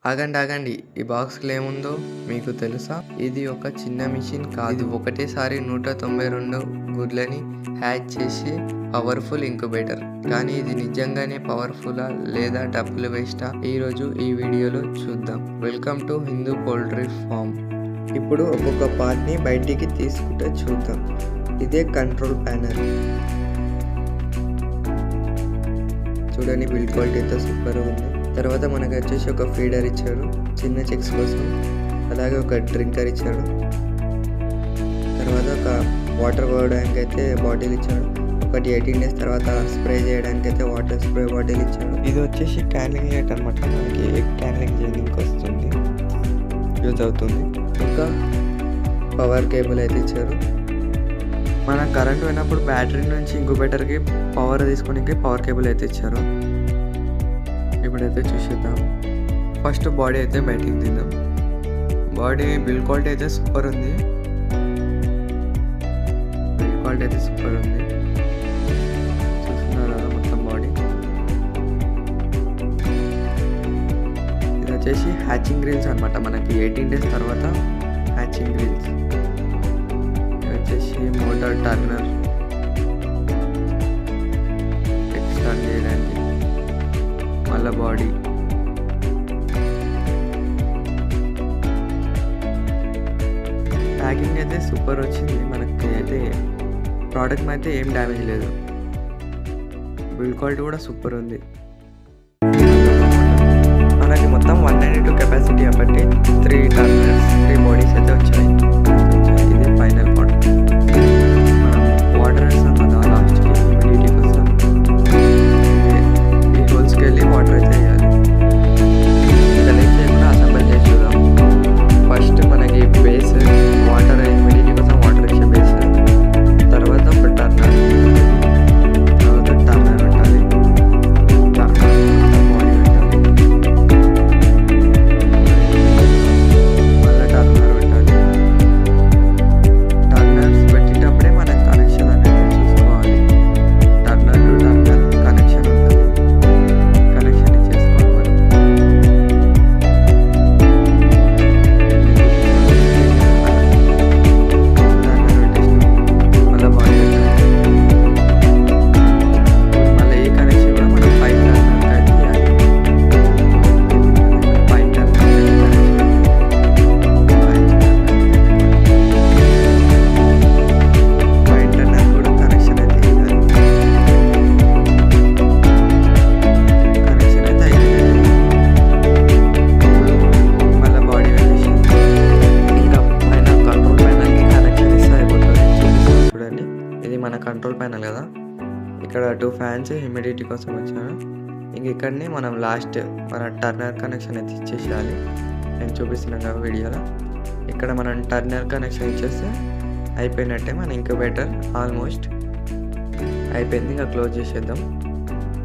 ఆగండి ఆగండి, ఈ బాక్స్లో ఏముందో మీకు తెలుసా? ఇది ఒక చిన్న మిషన్ కాదు, ఒకటేసారి 192 గుడ్లని హ్యాచ్ చేసి పవర్ఫుల్ ఇంక్యుబేటర్. కానీ ఇది నిజంగానే పవర్ఫుల్లా లేదా డబ్బులు వేస్టా? ఈరోజు ఈ వీడియోలో చూద్దాం. Welcome to Hindu poultry farm. ఇప్పుడు ఒక్కొక్క పార్ట్ని బయటికి తీసుకుంటే చూద్దాం. ఇదే కంట్రోల్ ప్యానెల్. చూడండి, బిల్డ్ క్వాలిటీ ఎంత సూపర్గా ఉంది. తర్వాత మనకు వచ్చేసి ఒక ఫీడర్ ఇచ్చాడు చిన్న చెక్స్ కోసం, అలాగే ఒక డ్రింకర్ ఇచ్చాడు. తర్వాత ఒక వాటర్ పోయడానికి అయితే బాటిల్ ఇచ్చాడు. ఒకటి 18 days తర్వాత స్ప్రే చేయడానికి అయితే వాటర్ స్ప్రే బాటిల్ ఇచ్చాడు. ఇది వచ్చేసి క్యాన్లింగ్ లైట్ అనమాట, మనకి ఎగ్ క్యాన్లింగ్ చేయడానికి వస్తుంది, యూజ్ అవుతుంది. ఇంకా పవర్ కేబుల్ అయితే ఇచ్చారు. మన కరెంట్ పోయినప్పుడు బ్యాటరీ నుంచి ఇంక్యుబేటర్కి పవర్ తీసుకోవడానికి పవర్ కేబుల్ అయితే ఇచ్చారు. ఇప్పుడైతే చూసేద్దాం. ఫస్ట్ బాడీ అయితే బయటికి తీద్దాం. బాడీ బిల్డ్ క్వాలిటీ అయితే సూపర్ ఉంది. బిల్డ్ క్వాలిటీ అయితే సూపర్ ఉంది, చూస్తున్నారు కదా మొత్తం బాడీ. ఇది వచ్చేసి హ్యాచింగ్ గ్రిల్స్ అనమాట, మనకి 18 days తర్వాత హ్యాచింగ్ గ్రిల్స్. ఇది వచ్చేసి మోటార్ టర్నర్, ఎక్స్టర్న్ చేయడానికి. మళ్ళీ బాడీ, ప్యాకింగ్ అయితే సూపర్ వచ్చింది. మనకి అయితే ప్రోడక్ట్ అయితే ఏం డ్యామేజ్ లేదు. బిల్డ్ క్వాలిటీ కూడా సూపర్ ఉంది. మనకి మొత్తం 192 కెపాసిటీ కాబట్టి 3 టర్నర్స్ 3 బాడీస్ అయితే వచ్చాయి. ఇది ఫైనల్ ప్రోడక్ట్. మనం వాటర్ వేస్తాం కదా లాస్ట్కి, హ్యూమిడిటీ కోసం ఈ హోల్స్కి వెళ్ళి వాటర్ అయితే వేయాలి. ఇంకా లేట్ చేయకుండా అసెంబుల్ చేసి చూద్దాం. ఫస్ట్ మనకి బేస్ వాటర్, హ్యూమిడిటీ కోసం వాటర్ వేసే బేస్, తర్వాత ఒక టర్నర్, తర్వాత టర్నర్ పెట్టాలి, బాడీ పెట్టాలి, మళ్ళీ టర్నర్ పెట్టాలి. టర్నర్స్ పెట్టేటప్పుడే మనం కనెక్షన్ అనేది చూసుకోవాలి. టర్నర్ టు టర్నర్ కనెక్షన్ ఉంటుంది, కనెక్షన్ చేసుకోవాలి మనం. టర్నర్ పెట్టేసి మళ్ళీ బాడీ పెట్టాలి. మళ్ళీ ఈ కనెక్షన్ కూడా మనం పైన టర్నర్ అయితే చేయాలి. పైన టర్నర్ పైన టర్నర్ కూడా కనెక్షన్ అయితే చేయాలి. కనెక్షన్ అయితే అయింది. మళ్ళీ బాడీ పెట్టేసి ఇంకా పైన కంట్రోల్ ప్యానల్కి కనెక్షన్ ఇస్తే అయిపోతుంది. చూపిస్తాను చూడండి, ఇది మన కంట్రోల్ ప్యానల్ కదా. ఇక్కడ 2 ఫ్యాన్స్ హ్యూమిడిటీ కోసం వచ్చాను. ఇంక ఇక్కడనే మనం లాస్ట్ మన టర్నర్ కనెక్షన్ అయితే ఇచ్చేసేయాలి. నేను చూపిస్తున్నాను కదా వీడియోలో. ఇక్కడ మనం టర్నర్ కనెక్షన్ ఇచ్చేస్తే అయిపోయినట్టే. మన ఇంక్యుబేటర్ ఆల్మోస్ట్ అయిపోయింది. ఇంకా క్లోజ్ చేసేద్దాం.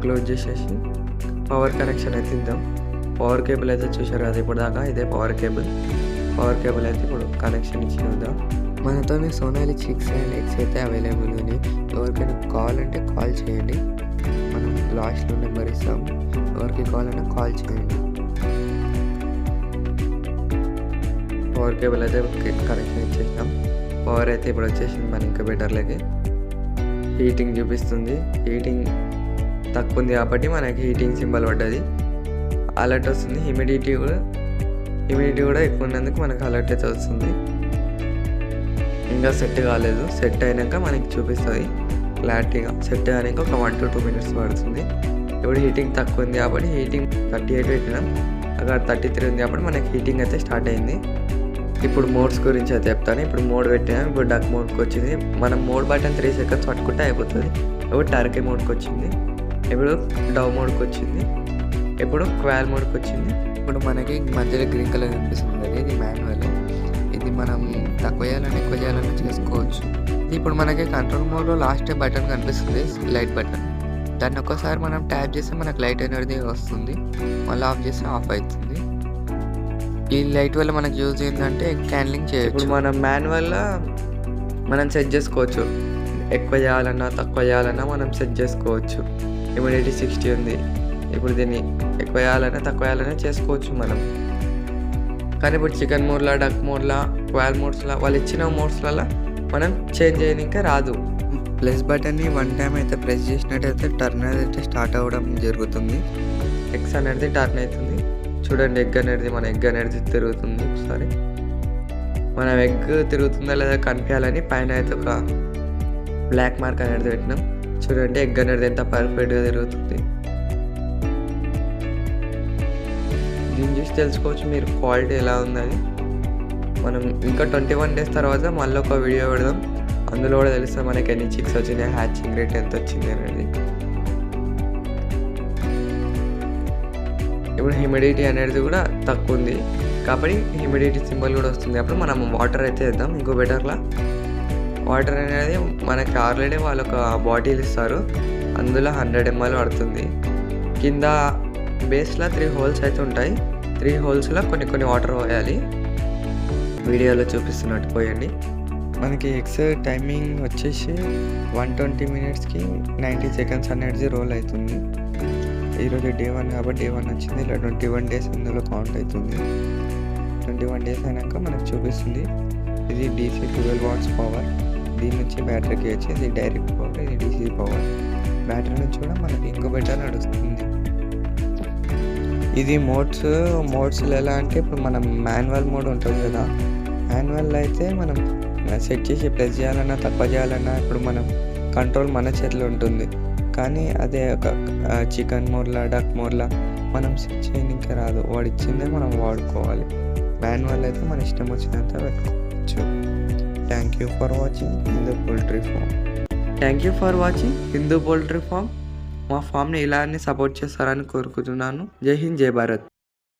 క్లోజ్ చేసేసి పవర్ కనెక్షన్ అయితే ఇద్దాం. పవర్ కేబుల్ అయితే చూసారు కదా ఇప్పుడు దాకా, ఇదే పవర్ కేబుల్. పవర్ కేబుల్ అయితే ఇప్పుడు కనెక్షన్ ఇచ్చి చూద్దాం. మనతోనే సోనాలి చిక్స్ అండ్ ఎగ్స్ అయితే అవైలబుల్ ఉంది. ఎవరికైనా కావాలంటే కాల్ చేయండి, మనం లాస్ట్లో నెంబర్ ఇస్తాం. ఎవరికి కావాలన్నా కాల్ చేయండి. పవర్ కేబుల్ అయితే కనెక్షన్ ఇచ్చేసాం. పవర్ అయితే ఇప్పుడు వచ్చేసింది మన ఇంక్యుబేటర్లకి. హీటింగ్ చూపిస్తుంది. హీటింగ్ తక్కువ ఉంది కాబట్టి మనకి హీటింగ్ సింబల్ పడ్డది, అలర్ట్ వస్తుంది. హ్యూమిడిటీ కూడా ఎక్కువ ఉన్నందుకు మనకు అలర్ట్ అయితే వస్తుంది. ఇంకా సెట్ కాలేదు, సెట్ అయినాక మనకి చూపిస్తుంది క్లారిటీగా. సెట్ అయినాక ఒక 1 to 2 minutes పడుతుంది. ఇప్పుడు హీటింగ్ తక్కువ ఉంది కాబట్టి హీటింగ్ 38 పెట్టినాం. అక్కడ 33 ఉంది కాబట్టి మనకి హీటింగ్ అయితే స్టార్ట్ అయింది. ఇప్పుడు మోడ్స్ గురించి అయితే చెప్తాను. ఇప్పుడు మోడ్ పెట్టినాం. ఇప్పుడు డక్ మోడ్కి వచ్చింది. మనం మోడ్ బటన్ 3 seconds పట్టుకుంటే అయిపోతుంది. ఇప్పుడు టర్కీ మోడ్కి వచ్చింది. ఇప్పుడు డవ్ మోడ్కి వచ్చింది. ఇప్పుడు క్వాల్ మోడ్కి వచ్చింది. ఇప్పుడు మనకి మధ్యలో గ్రీన్ కలర్ కనిపిస్తుంది కదా, ఇది మాన్యువల్. ఇది మనం తక్కువ చేయాలని ఎక్కువ చేయాలని చేసుకోవచ్చు. ఇప్పుడు మనకి కంట్రోల్ మోడ్లో లాస్ట్ బటన్ కనిపిస్తుంది, లైట్ బటన్. దాన్ని ఒక్కసారి మనం ట్యాప్ చేస్తే మనకు లైట్ అనేది వస్తుంది, మళ్ళీ ఆఫ్ చేస్తే ఆఫ్ అవుతుంది. ఈ లైట్ వల్ల మనకు యూజ్ ఏంటంటే క్యాన్లింగ్ చేయొచ్చు. ఇప్పుడు మనం మాన్యువల్గా మనం సెట్ చేసుకోవచ్చు, ఎక్కువ చేయాలన్నా తక్కువ చేయాలన్నా మనం సెట్ చేసుకోవచ్చు. హ్యూమిడిటీ 60 ఉంది. ఇప్పుడు దీన్ని ఎక్కువ వేయాలన్నా తక్కువ వేయాలన్నా చేసుకోవచ్చు మనం. కానీ ఇప్పుడు చికెన్ మోడ్లా, డక్ మోడ్లా, క్వాల్ మోడ్స్లా వాళ్ళు ఇచ్చిన మోడ్స్లలో మనం చేంజ్ చేయడానికి రాదు. ప్లస్ బటన్ని 1 టైం అయితే ప్రెస్ చేసినట్టయితే టర్న్ అయితే స్టార్ట్ అవ్వడం జరుగుతుంది. ఎగ్స్ అనేది టర్న్ అవుతుంది. చూడండి ఎగ్ అనేది తిరుగుతుంది. ఒకసారి మనం ఎగ్ తిరుగుతుందా లేదా కనిపించాలని పైన అయితే ఒక బ్లాక్ మార్క్ అనేది పెట్టినాం. చూడండి ఎగ్ అనేది ఎంత పర్ఫెక్ట్గా తిరుగుతుంది. దీన్ని చూసి తెలుసుకోవచ్చు మీరు క్వాలిటీ ఎలా ఉందని. మనం ఇంకా 21 డేస్ తర్వాత మళ్ళీ ఒక వీడియో పెడదాం. అందులో కూడా తెలుస్తుంది మనకి ఎన్ని చిక్స్ వచ్చినాయి, హ్యాచింగ్ రేట్ ఎంత వచ్చింది అనేది. ఇప్పుడు హ్యూమిడిటీ అనేది కూడా తక్కువ ఉంది కాబట్టి హ్యూమిడిటీ సింబల్ కూడా వస్తుంది. అప్పుడు మనం వాటర్ అయితే వేద్దాం ఇంక్యుబేటర్లో. వాటర్ అనేది మనకి ఆల్రెడీ వాళ్ళు ఒక బాటిల్ ఇస్తారు, అందులో 100 ml పడుతుంది. కింద బేస్లో 3 హోల్స్ అయితే ఉంటాయి. 3 హోల్స్లో కొన్ని వాటర్ పోయాలి. వీడియోలో చూపిస్తున్నట్టు పోయండి. మనకి ఎగ్స్ టైమింగ్ వచ్చేసి 120 minutesకి 90 seconds అనేది రోల్ అవుతుంది. ఈరోజు డే 1 కాబట్టి డే 1 వచ్చింది. ఇలా 21 డేస్ ఇందులో కౌంట్ అవుతుంది. 21 డేస్ అయినాక మనకు చూపిస్తుంది. ఇది DC 12 watts పవర్. దీని నుంచి బ్యాటరీకి వచ్చేది డైరెక్ట్ పవర్. ఇది DC పవర్. బ్యాటరీ నుంచి కూడా మనకి ఇంక్యుబేటర్ నడుస్తుంది. ఇది మోడ్స్లో ఎలా అంటే ఇప్పుడు మనం మాన్యువల్ మోడ్ ఉంటుంది కదా, మాన్యువల్ అయితే మనం సెట్ చేసి ప్రెస్ చేయాలన్నా తక్కువ చేయాలన్నా ఇప్పుడు మనం కంట్రోల్ మన చేతిలో ఉంటుంది. కానీ అదే ఒక చికెన్ మోడ్లా, డక్ మోడ్లా మనం సెట్ చేయడానికి రాదు. వాడు ఇచ్చిందే మనం వాడుకోవాలి. మాన్యువల్ అయితే మన ఇష్టం వచ్చినంత పెట్టుకోవచ్చు. Thank you for watching Hindu poultry farm. మా ఫామ్ని ఇలానే సపోర్ట్ చేస్తారని కోరుకుంటున్నాను. జై హింద్, జై భారత్.